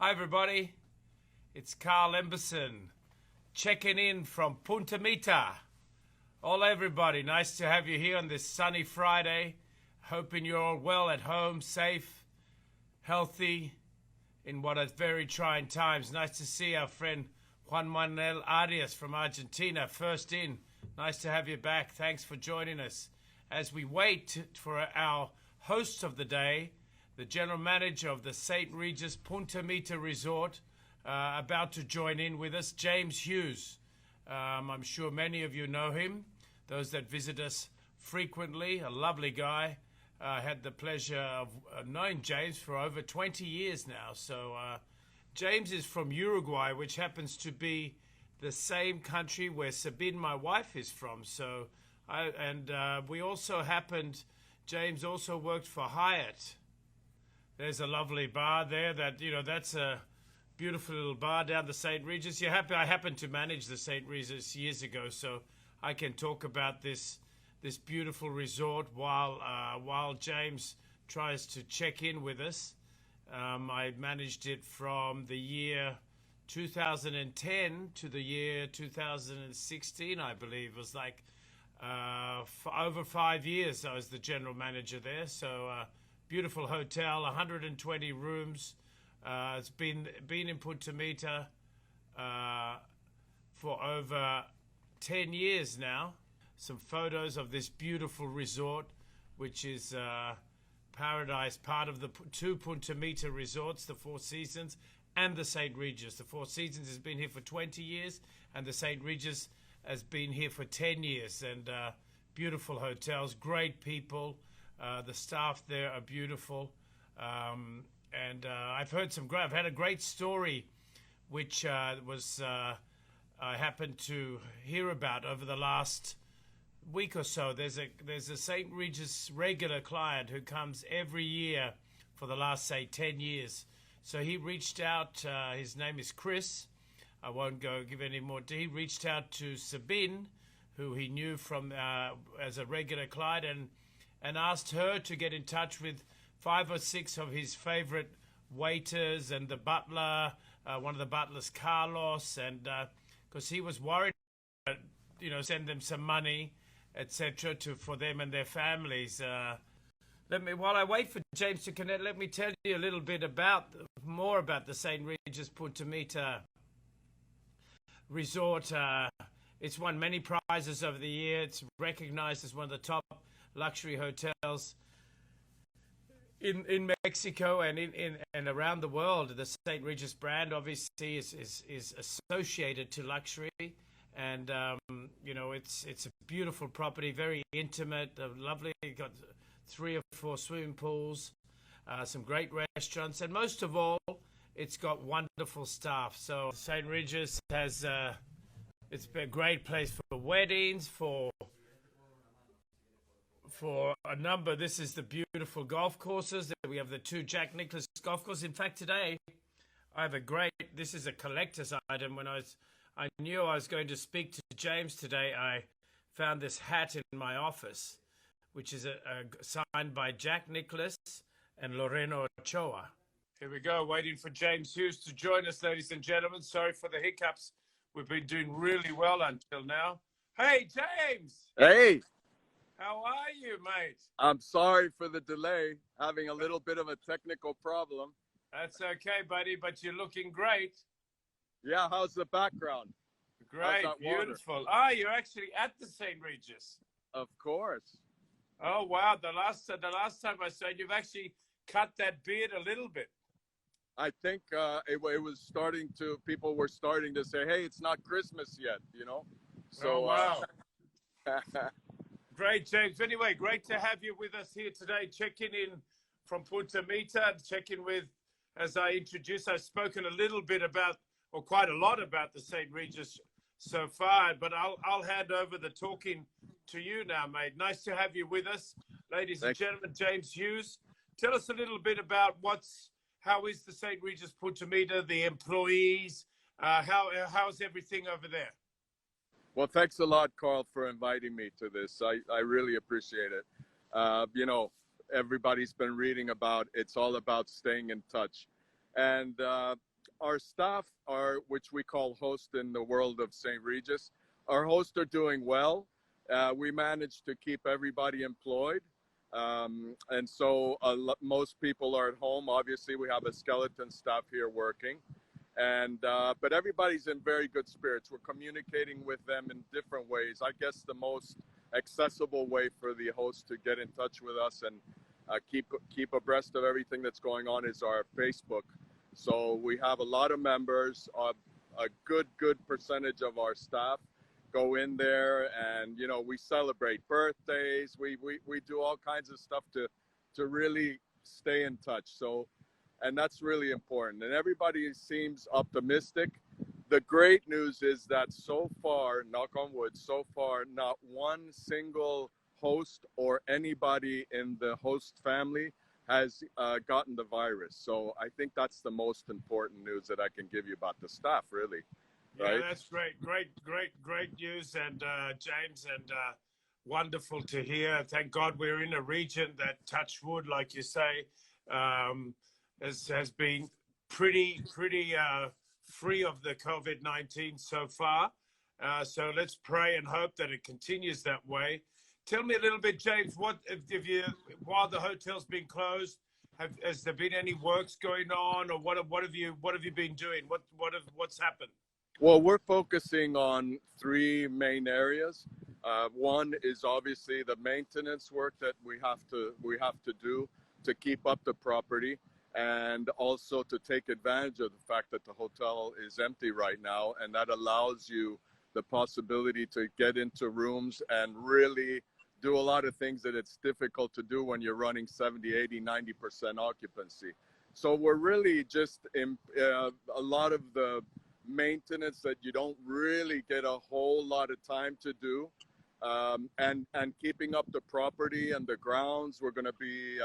Hi everybody, it's Carl Emberson checking in from Punta Mita. All everybody, nice to have you here on this sunny Friday. Hoping you're all well at home, safe, healthy in what are very trying times. Nice to see our friend Juan Manuel Arias from Argentina first in. Nice to have you back. Thanks for joining us. As we wait for our host of the day, the general manager of the St. Regis Punta Mita Resort, about to join in with us, James Hughes. I'm sure many of you know him, those that visit us frequently, a lovely guy. I had the pleasure of knowing James for over 20 years now. So James is from Uruguay, which happens to be the same country where Sabine, my wife, is from. So, we also happened, James also worked for Hyatt. There's a lovely bar there that's a beautiful little bar down the St. Regis. I happened to manage the St. Regis years ago, so I can talk about this beautiful resort while James tries to check in with us. I managed it from the year 2010 to the year 2016, I believe. It was like for over 5 years I was the general manager there. So beautiful hotel, 120 rooms. It's been in Punta Mita for over 10 years now. Some photos of this beautiful resort, which is paradise, part of the two Punta Mita resorts, the Four Seasons and the St. Regis. The Four Seasons has been here for 20 years and the St. Regis has been here for 10 years. And beautiful hotels, great people. The staff there are beautiful. I've had a great story which I happened to hear about over the last week or so. There's a St. Regis regular client who comes every year for the last, say, 10 years. So he reached out, his name is Chris. I won't go give any more. He reached out to Sabine, who he knew from as a regular client, and asked her to get in touch with 5 or 6 of his favorite waiters and the butler, one of the butlers, Carlos, and because he was worried, send them some money, etc., for them and their families. While I wait for James to connect, let me tell you a little bit more about the St. Regis Punta Mita Resort. It's won many prizes over the year. It's recognized as one of the top luxury hotels in Mexico and around the world. The St. Regis brand obviously is associated to luxury. And it's a beautiful property, very intimate, lovely. Got 3 or 4 swimming pools, some great restaurants, and most of all, it's got wonderful staff. So St. Regis has it's a great place for weddings, for a number. This is the beautiful golf courses. We have the 2 Jack Nicklaus golf courses. In fact, today I have this is a collector's item. When I knew I was going to speak to James today, I found this hat in my office, which is signed by Jack Nicklaus and Loreno Ochoa. Here we go, waiting for James Hughes to join us, ladies and gentlemen. Sorry for the hiccups. We've been doing really well until now. Hey, James! Hey! How are you, mate? I'm sorry for the delay, having a little bit of a technical problem. That's okay, buddy, but you're looking great. Yeah, how's the background? Great, beautiful. You're actually at the St. Regis. Of course. Oh, wow. The last time I saw you, you've actually cut that beard a little bit. I think it was people were starting to say, hey, it's not Christmas yet, So, oh, wow. Great, James. Anyway, great to have you with us here today, checking in from Punta Mita, checking with, as I introduced, I've spoken a little bit about, or quite a lot about the St. Regis so far, but I'll hand over the talking to you now, mate. Nice to have you with us. Ladies and gentlemen, James Hughes, tell us a little bit about how is the St. Regis Punta Mita, the employees, how's everything over there? Well, thanks a lot, Carl, for inviting me to this. I really appreciate it. Everybody's been reading about, it's all about staying in touch. And our staff which we call host in the world of St. Regis, our hosts are doing well. We managed to keep everybody employed. And so most people are at home. Obviously, we have a skeleton staff here working. And but everybody's in very good spirits. We're communicating with them in different ways. I guess the most accessible way for the host to get in touch with us and keep abreast of everything that's going on is our Facebook. So we have a lot of members. A good percentage of our staff go in there, and we celebrate birthdays. We do all kinds of stuff to really stay in touch. So, and that's really important. And everybody seems optimistic. The great news is that so far, knock on wood, so far, not one single host or anybody in the host family has gotten the virus. So I think that's the most important news that I can give you about the staff, really. Yeah, Right? that's great news, and James, and wonderful to hear. Thank God we're in a region that, touch wood, like you say, has been pretty free of the COVID-19 so far. So let's pray and hope that it continues that way. Tell me a little bit, James. What if you, while the hotel's been closed, has there been any works going on, or what have you been doing? What's happened? Well, we're focusing on three main areas. One is obviously the maintenance work that we have to do to keep up the property, and also to take advantage of the fact that the hotel is empty right now, and that allows you the possibility to get into rooms and really do a lot of things that it's difficult to do when you're running 70, 80, 90% occupancy. So we're really just in a lot of the maintenance that you don't really get a whole lot of time to do, and keeping up the property and the grounds. We're going to be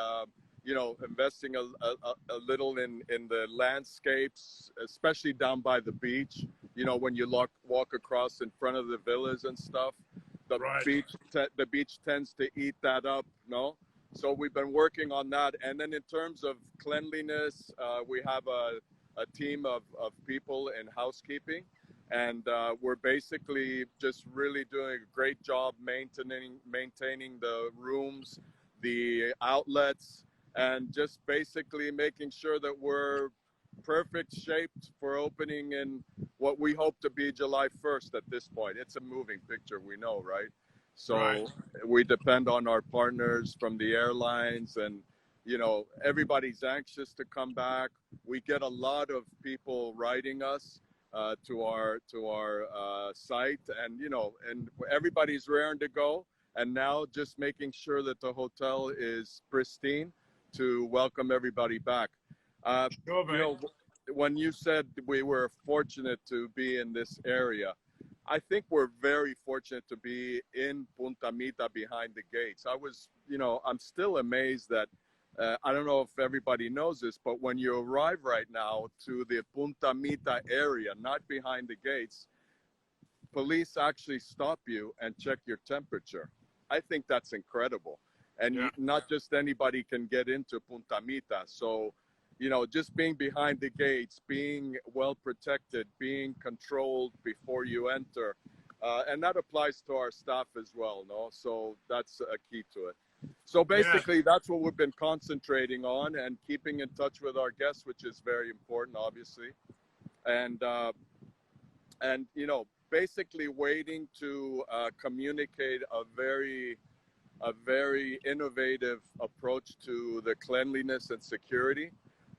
investing a little in the landscapes, especially down by the beach, when you walk across in front of the villas and stuff. The Right. The beach tends to eat that up, no? So we've been working on that. And then in terms of cleanliness, we have a team of people in housekeeping, and we're basically just really doing a great job maintaining the rooms, the outlets, and just basically making sure that we're perfect shaped for opening in what we hope to be July 1st. At this point, it's a moving picture, we know, right? So Right. we depend on our partners from the airlines, and everybody's anxious to come back. We get a lot of people writing us to our site, and and everybody's raring to go. And now just making sure that the hotel is pristine to welcome everybody back. Sure, mate. When you said we were fortunate to be in this area, I think we're very fortunate to be in Punta Mita behind the gates. I'm still amazed that I don't know if everybody knows this, but when you arrive right now to the Punta Mita area, not behind the gates, police actually stop you and check your temperature. I think that's incredible. And Yeah. not just anybody can get into Punta Mita. So, just being behind the gates, being well protected, being controlled before you enter. And that applies to our staff as well, no? So that's a key to it. So basically, that's what we've been concentrating on, and keeping in touch with our guests, which is very important, obviously. And basically waiting to communicate a very innovative approach to the cleanliness and security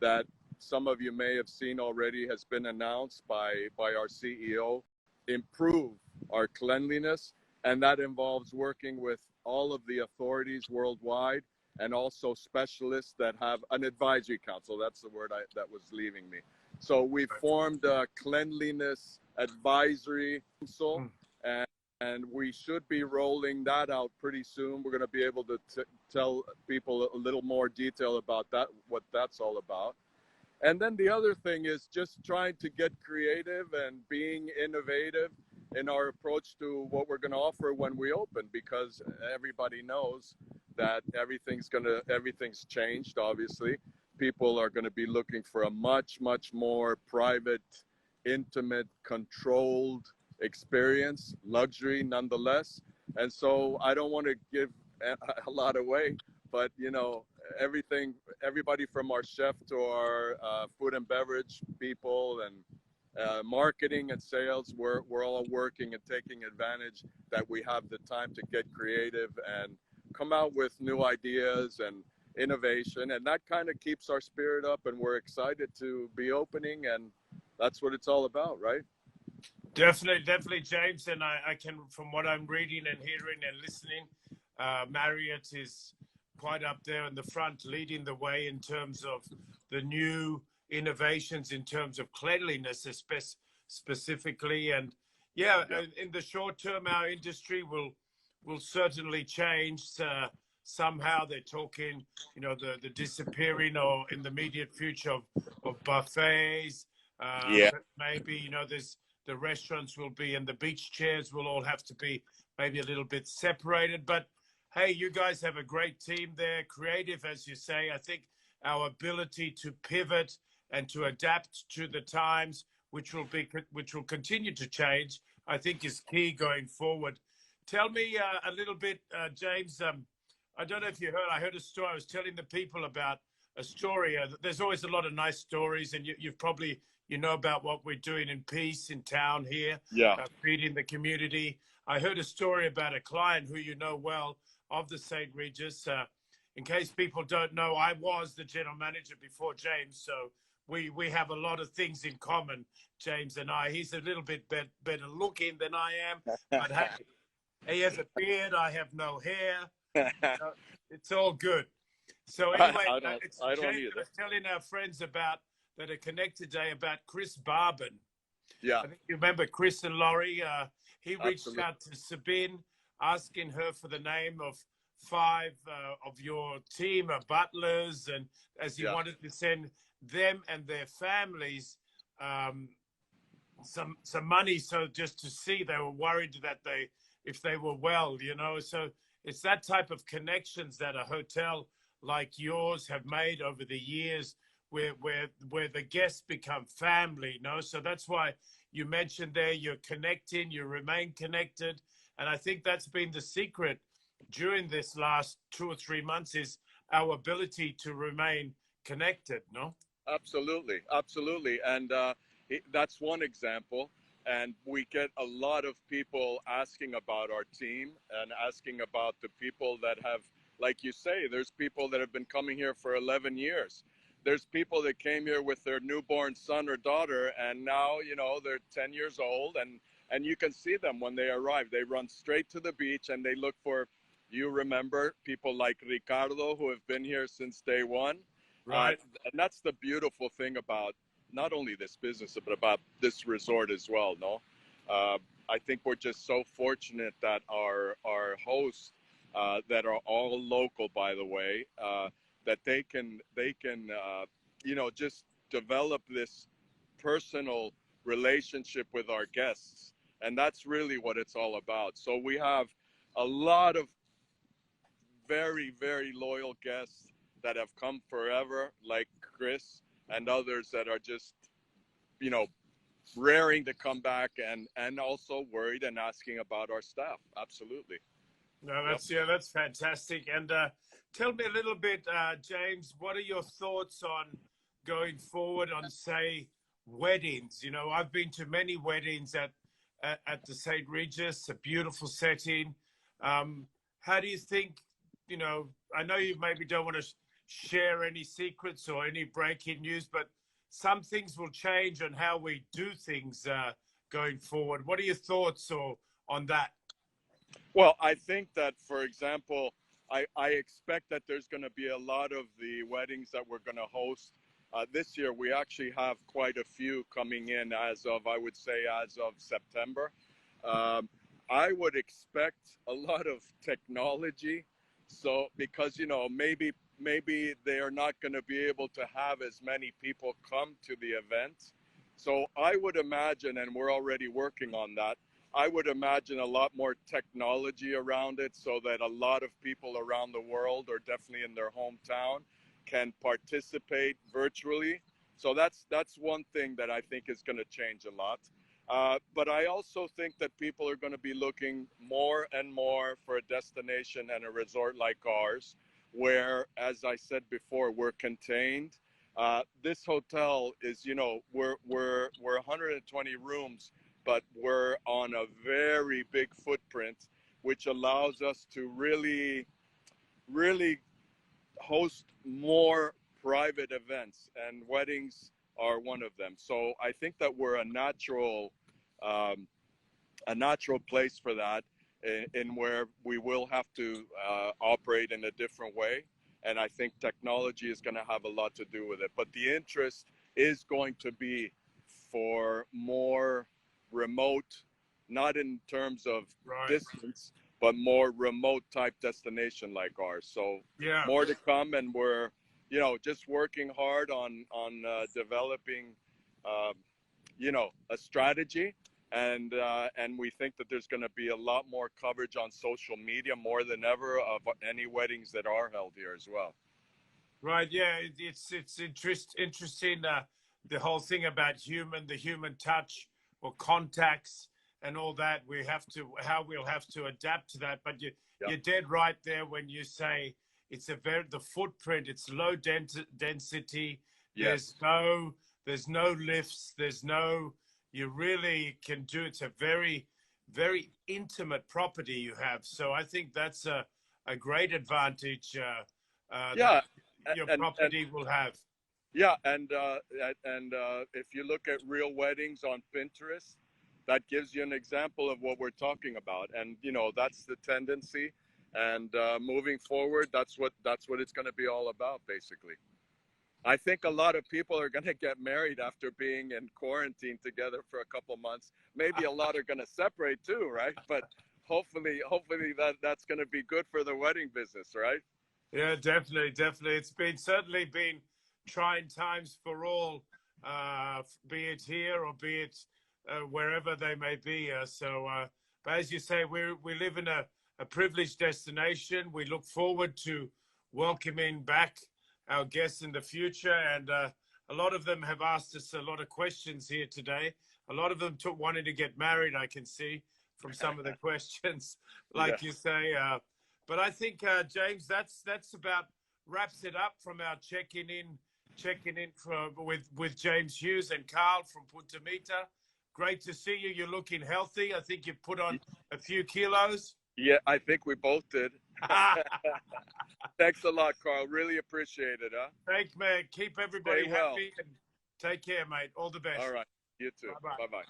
that some of you may have seen already has been announced by our CEO. Improve our cleanliness, and that involves working with all of the authorities worldwide, and also specialists that have an advisory council. That's the word that was leaving me. So we formed a cleanliness advisory council, and we should be rolling that out pretty soon. We're going to be able to tell people a little more detail about that, what that's all about. And then the other thing is just trying to get creative and being innovative in our approach to what we're going to offer when we open, because everybody knows that everything's changed, obviously. people are going to be looking for a much, much more private, intimate, controlled experience, luxury nonetheless. And so I don't want to give a lot away, but you know, everybody from our chef to our food and beverage people and marketing and sales, we're all working and taking advantage that we have the time to get creative and come out with new ideas and innovation, and that kind of keeps our spirit up, and we're excited to be opening, and that's what it's all about, right? Definitely, James. And I can, from what I'm reading and hearing and listening, Marriott is quite up there in the front, leading the way in terms of the new innovations in terms of cleanliness, specifically. And yeah, in the short term, our industry will certainly change. Somehow they're talking, you know, the disappearing or in the immediate future of buffets. Yeah. Maybe, you know, the restaurants will be and the beach chairs will all have to be maybe a little bit separated. But hey, you guys have a great team there, creative, as you say. I think our ability to pivot and to adapt to the times, which will continue to change, I think is key going forward. Tell me a little bit, James. I don't know if you heard. I heard a story. I was telling the people about a story. There's always a lot of nice stories, and you've probably know about what we're doing in Peace in town here, Yeah. feeding the community. I heard a story about a client who you know well of the St. Regis. In case people don't know, I was the general manager before James, so we have a lot of things in common, James and I. He's a little bit better looking than I am, but hey, he has a beard. I have no hair. It's all good. So anyway, I don't James either. was telling our friends about that are connected today about Chris Barban. Yeah. I think you remember Chris and Laurie. He reached Absolutely. out to Sabine, asking her for the name of 5 of your team of butlers, and as he wanted to send them and their families some money, so just to see, they were worried that if they were well, you know. So it's that type of connections that a hotel like yours have made over the years, where the guests become family, you know. So that's why you mentioned there, you're connecting, you remain connected, and I think that's been the secret during this last 2 or 3 months, is our ability to remain connected, no? Absolutely, absolutely, and that's one example. And we get a lot of people asking about our team and asking about the people that have, like you say, there's people that have been coming here for 11 years. There's people that came here with their newborn son or daughter, and now, you know, they're 10 years old, and you can see them when they arrive. They run straight to the beach and they look for, you remember, people like Ricardo, who have been here since day one. Right. And that's the beautiful thing about not only this business, but about this resort as well, no? I think we're just so fortunate that our hosts, that are all local, by the way, that they can you know, just develop this personal relationship with our guests, and that's really what it's all about. So we have a lot of very, very loyal guests that have come forever, like Chris, and others that are just, you know, raring to come back, and also worried and asking about our staff. Absolutely. No, that's fantastic. And tell me a little bit, James, what are your thoughts on going forward on, say, weddings? You know, I've been to many weddings at the St. Regis, a beautiful setting. How do you think, you know, I know you maybe don't want to share any secrets or any breaking news, but some things will change on how we do things going forward. What are your thoughts on that? Well, I think that, for example, I expect that there's going to be a lot of the weddings that we're going to host this year. We actually have quite a few coming in as of, I would say, as of September. I would expect a lot of technology. So, because, you know, maybe they are not going to be able to have as many people come to the event. So I would imagine, and we're already working on that, I would imagine a lot more technology around it, so that a lot of people around the world, or definitely in their hometown, can participate virtually. So that's one thing that I think is going to change a lot. But I also think that people are going to be looking more and more for a destination and a resort like ours, where, as I said before, we're contained. This hotel is, we're 120 rooms, but we're on a very big footprint, which allows us to really, really host more private events, and weddings are one of them. So I think that we're um, a natural place for that, in where we will have to operate in a different way. And I think technology is going to have a lot to do with it. But the interest is going to be for more remote, not in terms of Right. distance, but more remote type destination like ours. So Yeah. more to come, and we're, just working hard on developing, um, a strategy, and we think that there's going to be a lot more coverage on social media more than ever of any weddings that are held here as well. Right. Yeah. It's interesting. The whole thing about the human touch or contacts and all that. How we'll have to adapt to that. But Yeah. you're dead right there when you say the footprint. It's low density. Yes. There's no lifts. You really can do. It's a very, very intimate property you have. So I think that's a great advantage. That Yeah. your And property will have. yeah, and if you look at real weddings on Pinterest, that gives you an example of what we're talking about. And that's the tendency. And moving forward, that's what it's going to be all about, basically. I think a lot of people are going to get married after being in quarantine together for a couple months. Maybe a lot are going to separate too, right? But hopefully that's going to be good for the wedding business, right? Yeah, definitely, definitely. It's certainly been trying times for all, be it here or be it wherever they may be. But as you say, we live in a privileged destination. We look forward to welcoming back our guests in the future, and a lot of them have asked us a lot of questions here today. A lot of them wanting to get married. I can see from some of the questions, Yeah. like you say. But I think James, that's about wraps it up from our checking in with James Hughes and Carl from Punta Mita. Great to see you. You're looking healthy. I think you've put on a few kilos. Yeah, I think we both did. Thanks a lot, Carl. Really appreciate it, huh? Thanks, man. Keep everybody Stay well. happy and take care, mate. All the best. All right. You too. Bye-bye. Bye-bye.